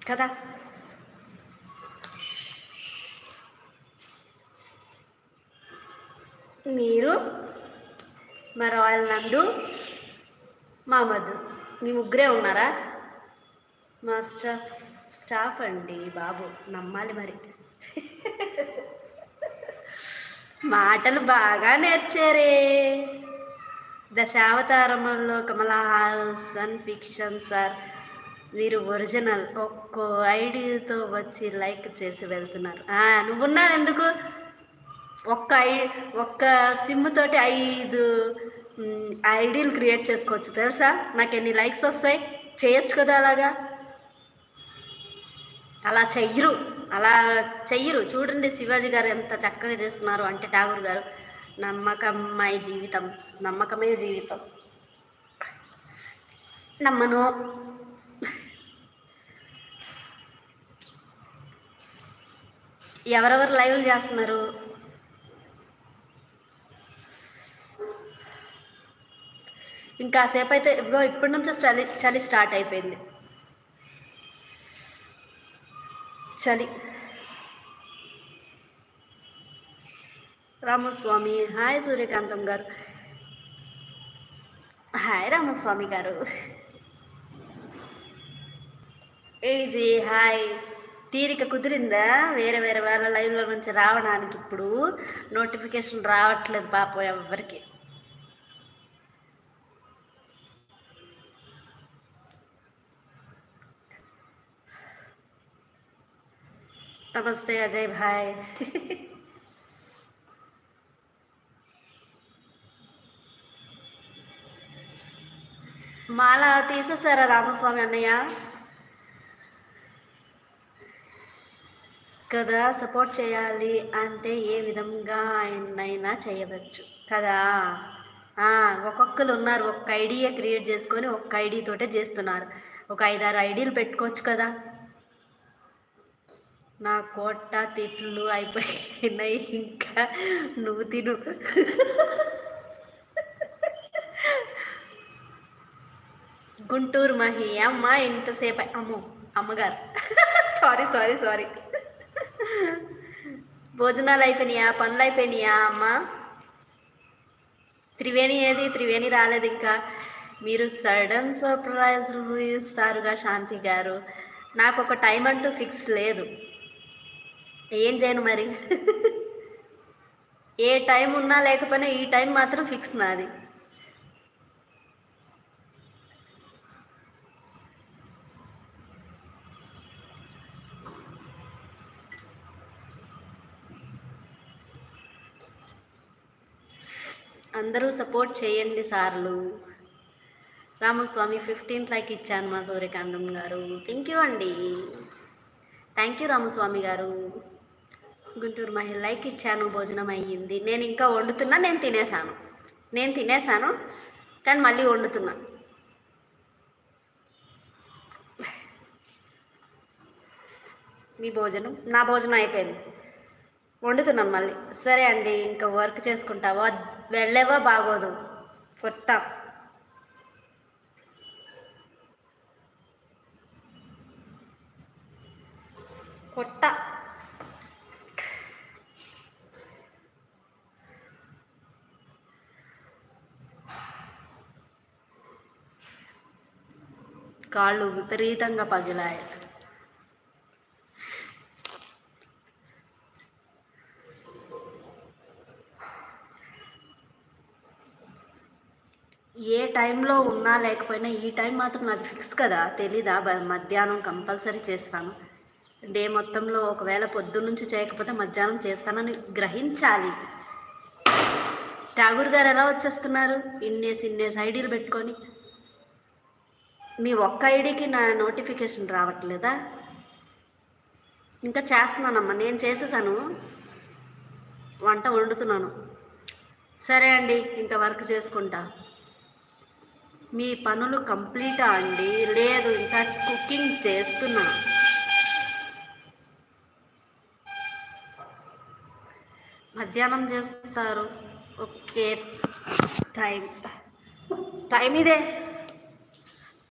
కదా. మీరు, మా రాయల్ నందు, మా మధు, మీ ముగ్గురే ఉన్నారా? మా స్టాఫ్ అండి బాబు, నమ్మాలి మరి. మాటలు బాగా నేర్చారే. దశావతారంలో కమల్ హాసన్ ఫిక్షన్ సార్, మీరు ఒరిజినల్. ఒక్కో ఐడియాతో వచ్చి లైక్ చేసి వెళ్తున్నారు. నువ్వున్నావు ఎందుకు? ఒక్క సిమ్ తోటి 5 ఐడీలు క్రియేట్ చేసుకోవచ్చు తెలుసా? నాకు ఎన్ని లైక్స్ వస్తాయి? చేయొచ్చు కదా అలాగా. అలా చెయ్యరు. చూడండి శివాజీ గారు ఎంత చక్కగా చేస్తున్నారు అంటే, ఠాగూర్ గారు, నమ్మకమే జీవితం. నమ్మను. ఎవరెవరు లైవ్లు చేస్తున్నారు? ఇంకాసేపు అయితే ఇదిగో ఇప్పటి నుంచి చలి స్టార్ట్ అయిపోయింది. చలి. రామస్వామి హాయ్. సూర్యకాంతం గారు హాయ్. రామస్వామి గారు ఏజీ హాయ్. తీరిక కుదిరిందా వేరే వాళ్ళ లైవ్లో నుంచి రావడానికి? ఇప్పుడు నోటిఫికేషన్ రావట్లేదు పాపం ఎవరికి. నమస్తే అజయ్ భాయ్. మాల తీసేసారా రామస్వామి అన్నయ్య? కదా, సపోర్ట్ చేయాలి అంటే ఏ విధంగా అయినా చేయవచ్చు కదా. ఒక్కొక్కరు ఉన్నారు, ఒక్క ఐడియా క్రియేట్ చేసుకొని ఒక్క ఐడితోటే చేస్తున్నారు. ఒక 5-6 ఐడీలు పెట్టుకోవచ్చు కదా. నా కోట తిట్లు అయిపోయినాయి, ఇంకా నువ్వు తిను. గుంటూరు మహి అమ్మ ఇంతసేపు అమ్మగారు. సారీ. భోజనాలు అయిపోయినాయా? పనులు అయిపోయినాయా అమ్మ? త్రివేణి రాలేదు ఇంకా. మీరు సడన్ సర్ప్రైజ్లు ఇస్తారుగా శాంతి గారు. నాకు ఒక టైం అంటూ ఫిక్స్ లేదు. ఏం చేయను మరి. ఏ టైం ఉన్నా లేకపోయినా ఈ టైం మాత్రం ఫిక్స్ నాది. అందరూ సపోర్ట్ చేయండి సార్లు. రామస్వామి 15th లైక్ ఇచ్చాను మా సూర్యకాంతం గారు. థ్యాంక్ యూ అండి. థ్యాంక్ యూ రామస్వామి గారు. గుంటూరు మహిళ లైక్ ఇచ్చాను. భోజనం అయ్యింది. నేను ఇంకా వండుతున్నా. నేను తినేసాను కానీ మళ్ళీ వండుతున్నా. మీ భోజనం, నా భోజనం అయిపోయింది. వండుతున్నాను మళ్ళీ. సరే అండి, ఇంకా వర్క్ చేసుకుంటావా? వెళ్ళేవా? బాగోదు. కొట్ట కాళ్ళు విపరీతంగా పగిలాయి. ఏ టైంలో ఉన్నా లేకపోయినా ఈ టైం మాత్రం నాకు ఫిక్స్ కదా. తెలీదా? మధ్యాహ్నం కంపల్సరీ చేస్తాను. డే మొత్తంలో ఒకవేళ పొద్దున్నుంచి చేయకపోతే మధ్యాహ్నం చేస్తానని గ్రహించాలి. ఠాగూర్ గారు ఎలా వచ్చేస్తున్నారు ఇన్నేసి ఐడీలు పెట్టుకొని? మీ ఒక్క ఐడికి నా నోటిఫికేషన్ రావట్లేదా? ఇంకా చేస్తున్నానమ్మా. నేను చేసేసాను, వంట వండుతున్నాను. సరే అండి, ఇంకా వర్క్ చేసుకుంటా. మీ పనులు కంప్లీటా అండి? లేదు, ఇంకా కుకింగ్ చేస్తున్నా. మధ్యాహ్నం చేస్తారు. ఓకే టైం టైం ఇదే